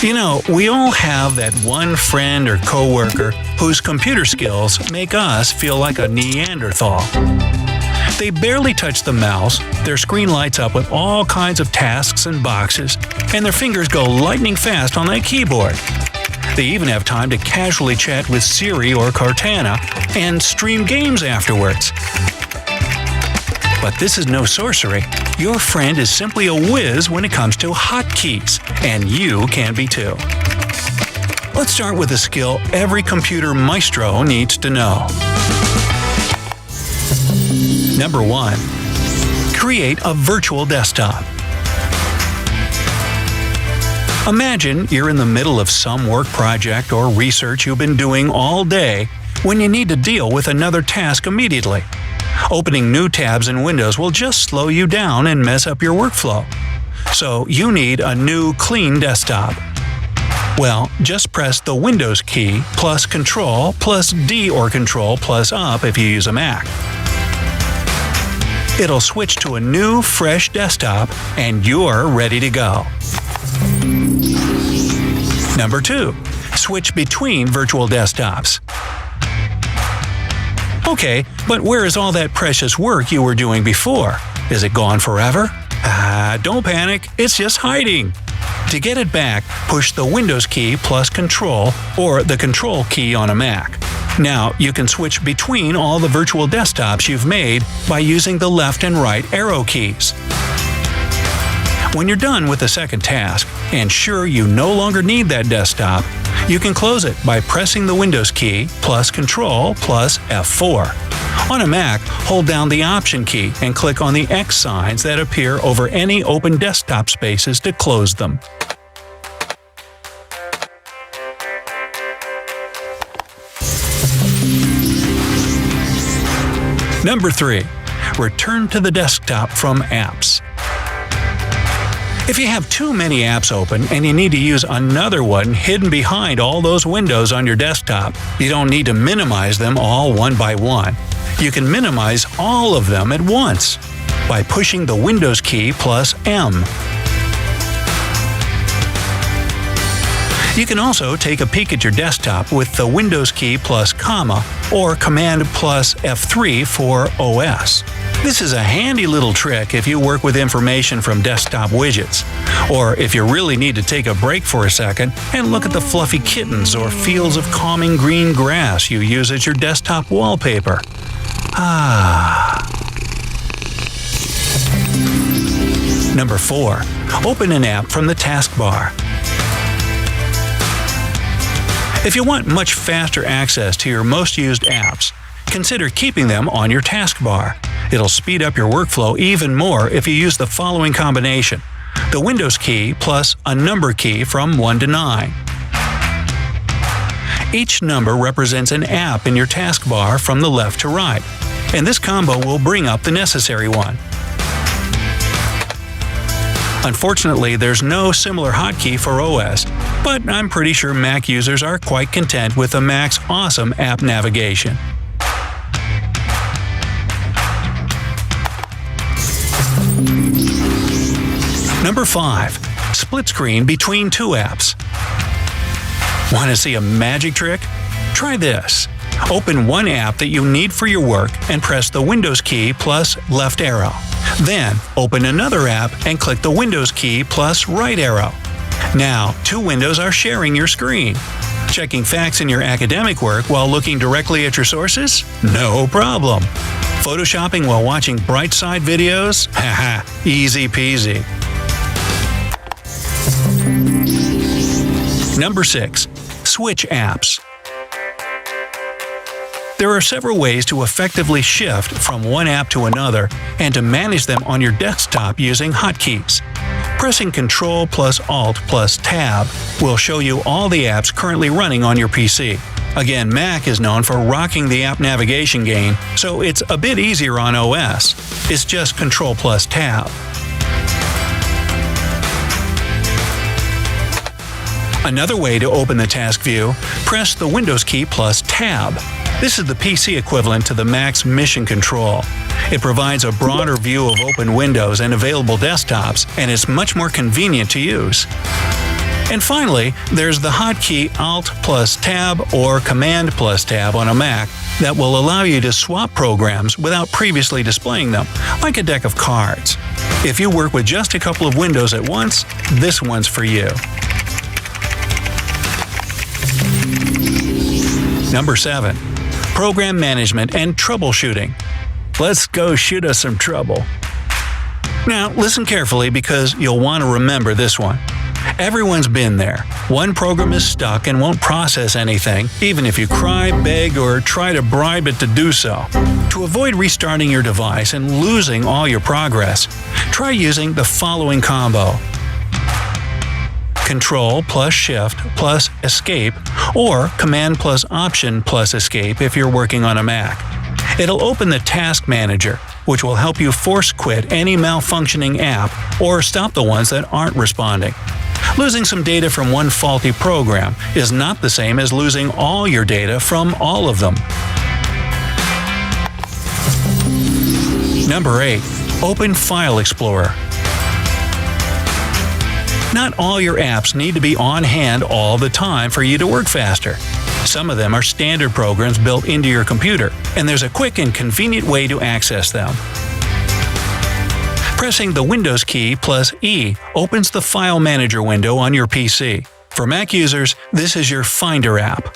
You know, we all have that one friend or coworker whose computer skills make us feel like a Neanderthal. They barely touch the mouse, their screen lights up with all kinds of tasks and boxes, and their fingers go lightning fast on that keyboard. They even have time to casually chat with Siri or Cortana and stream games afterwards. But this is no sorcery. Your friend is simply a whiz when it comes to hotkeys, and you can be too. Let's start with a skill every computer maestro needs to know. Number 1. Create a virtual desktop. Imagine you're in the middle of some work project or research you've been doing all day when you need to deal with another task immediately. Opening new tabs in Windows will just slow you down and mess up your workflow. So you need a new, clean desktop. Well, just press the Windows key plus Control plus D or Control plus Up if you use a Mac. It'll switch to a new, fresh desktop, and you're ready to go. Number 2. Switch between virtual desktops. Okay, but where is all that precious work you were doing before? Is it gone forever? Don't panic, it's just hiding. To get it back, push the Windows key plus Control or the Control key on a Mac. Now you can switch between all the virtual desktops you've made by using the left and right arrow keys. When you're done with the second task, and sure you no longer need that desktop, you can close it by pressing the Windows key plus Control plus F4. On a Mac, hold down the Option key and click on the X signs that appear over any open desktop spaces to close them. Number 3. Return to the desktop from apps. If you have too many apps open and you need to use another one hidden behind all those windows on your desktop, you don't need to minimize them all one by one. You can minimize all of them at once by pushing the Windows key plus M. You can also take a peek at your desktop with the Windows key plus comma or Command plus F3 for OS. This is a handy little trick if you work with information from desktop widgets, or if you really need to take a break for a second and look at the fluffy kittens or fields of calming green grass you use as your desktop wallpaper. Number 4. Open an app from the taskbar. If you want much faster access to your most used apps, consider keeping them on your taskbar. It'll speed up your workflow even more if you use the following combination: the Windows key plus a number key from 1 to 9. Each number represents an app in your taskbar from the left to right, and this combo will bring up the necessary one. Unfortunately, there's no similar hotkey for OS, but I'm pretty sure Mac users are quite content with the Mac's awesome app navigation. Number 5. Split screen between two apps. Want to see a magic trick? Try this. Open one app that you need for your work and press the Windows key plus left arrow. Then, open another app and click the Windows key plus right arrow. Now, two windows are sharing your screen. Checking facts in your academic work while looking directly at your sources? No problem. Photoshopping while watching Brightside videos? Haha, easy peasy. Number 6. Switch apps. There are several ways to effectively shift from one app to another and to manage them on your desktop using hotkeys. Pressing Ctrl plus Alt plus Tab will show you all the apps currently running on your PC. Again, Mac is known for rocking the app navigation game, so it's a bit easier on OS. It's just Ctrl plus Tab. Another way to open the task view, press the Windows key plus Tab. This is the PC equivalent to the Mac's Mission Control. It provides a broader view of open windows and available desktops, and it's much more convenient to use. And finally, there's the hotkey Alt plus Tab or Command plus Tab on a Mac that will allow you to swap programs without previously displaying them, like a deck of cards. If you work with just a couple of windows at once, this one's for you. Number 7. Program Management and Troubleshooting. Let's go shoot us some trouble. Now, listen carefully because you'll want to remember this one. Everyone's been there. One program is stuck and won't process anything, even if you cry, beg, or try to bribe it to do so. To avoid restarting your device and losing all your progress, try using the following combo: Control plus Shift plus Escape, or Command plus Option plus Escape if you're working on a Mac. It'll open the Task Manager, which will help you force quit any malfunctioning app or stop the ones that aren't responding. Losing some data from one faulty program is not the same as losing all your data from all of them. Number 8. Open File Explorer. Not all your apps need to be on hand all the time for you to work faster. Some of them are standard programs built into your computer, and there's a quick and convenient way to access them. Pressing the Windows key plus E opens the File Manager window on your PC. For Mac users, this is your Finder app.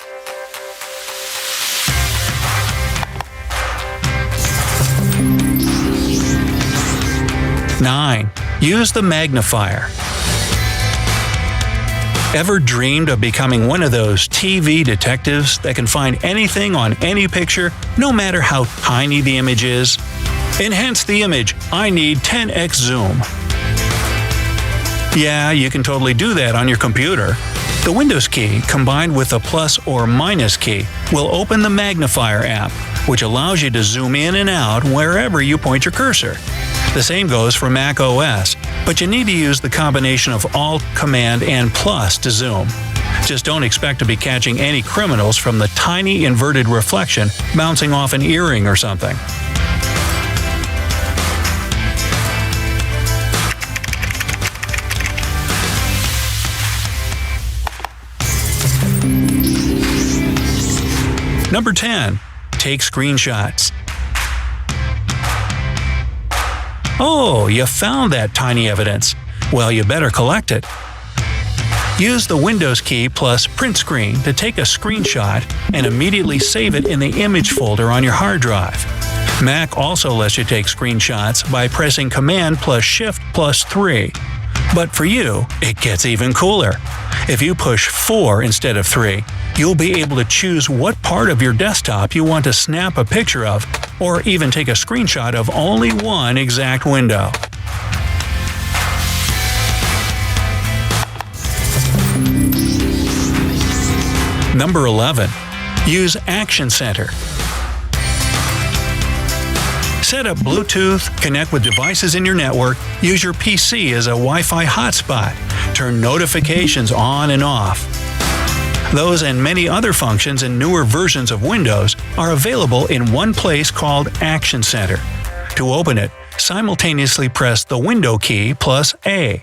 9. Use the magnifier. Ever dreamed of becoming one of those TV detectives that can find anything on any picture, no matter how tiny the image is? Enhance the image. I need 10x zoom. Yeah, you can totally do that on your computer. The Windows key, combined with the plus or minus key, will open the magnifier app, which allows you to zoom in and out wherever you point your cursor. The same goes for Mac OS, but you need to use the combination of Alt, Command, and plus to zoom. Just don't expect to be catching any criminals from the tiny inverted reflection bouncing off an earring or something. Number 10. Take screenshots. Oh, you found that tiny evidence. Well, you better collect it. Use the Windows key plus print screen to take a screenshot and immediately save it in the image folder on your hard drive. Mac also lets you take screenshots by pressing Command plus Shift plus 3. But for you, it gets even cooler. If you push 4 instead of 3, you'll be able to choose what part of your desktop you want to snap a picture of, or even take a screenshot of only one exact window. Number 11. Use Action Center. Set up Bluetooth, connect with devices in your network, use your PC as a Wi-Fi hotspot, turn notifications on and off. Those and many other functions in newer versions of Windows are available in one place called Action Center. To open it, simultaneously press the Window key plus A.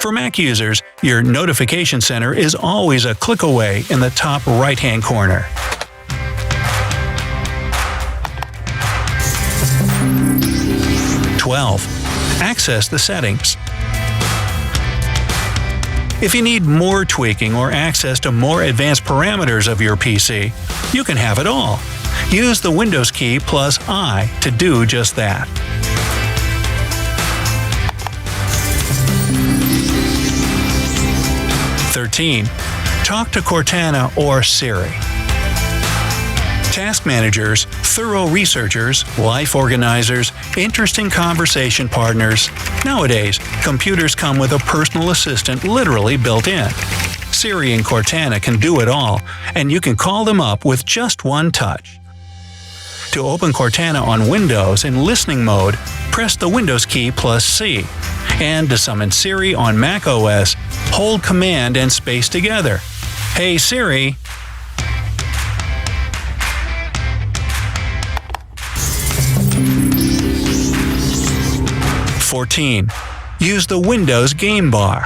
For Mac users, your Notification Center is always a click away in the top right-hand corner. Access the settings. If you need more tweaking or access to more advanced parameters of your PC, you can have it all. Use the Windows key plus I to do just that. Talk to Cortana or Siri. Task managers, thorough researchers, life organizers, interesting conversation partners. Nowadays, computers come with a personal assistant literally built in. Siri and Cortana can do it all, and you can call them up with just one touch. To open Cortana on Windows in listening mode, press the Windows key plus C. And to summon Siri on Mac OS, hold Command and space together. Hey Siri. Use the Windows game bar.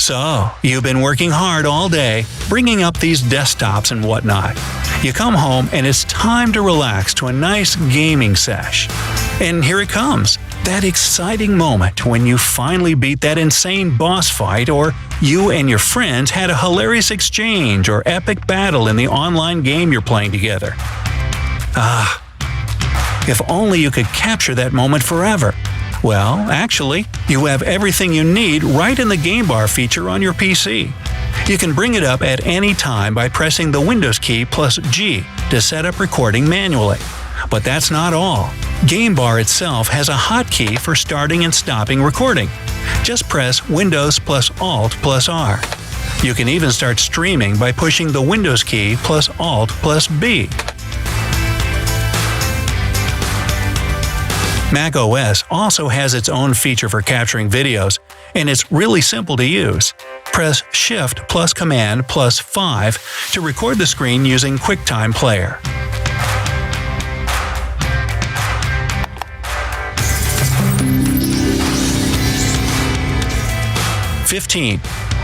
So, you've been working hard all day, bringing up these desktops and whatnot. You come home and it's time to relax to a nice gaming sesh. And here it comes, that exciting moment when you finally beat that insane boss fight, or you and your friends had a hilarious exchange or epic battle in the online game you're playing together. If only you could capture that moment forever. Well, actually, you have everything you need right in the Game Bar feature on your PC. You can bring it up at any time by pressing the Windows key plus G to set up recording manually. But that's not all. Game Bar itself has a hotkey for starting and stopping recording. Just press Windows plus Alt plus R. You can even start streaming by pushing the Windows key plus Alt plus B. macOS also has its own feature for capturing videos, and it's really simple to use. Press Shift plus Command plus 5 to record the screen using QuickTime Player.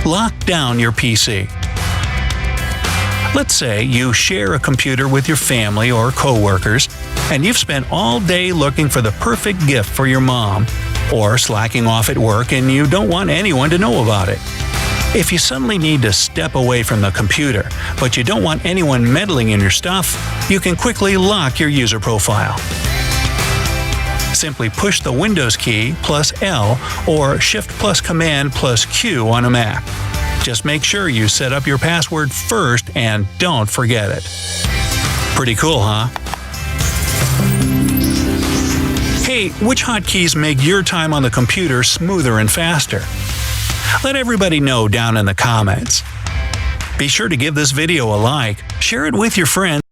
Lock down your PC. Let's say you share a computer with your family or coworkers, and you've spent all day looking for the perfect gift for your mom, or slacking off at work and you don't want anyone to know about it. If you suddenly need to step away from the computer, but you don't want anyone meddling in your stuff, you can quickly lock your user profile. Simply push the Windows key plus L or Shift plus Command plus Q on a Mac. Just make sure you set up your password first and don't forget it. Pretty cool, huh? Hey, which hotkeys make your time on the computer smoother and faster? Let everybody know down in the comments. Be sure to give this video a like, share it with your friends,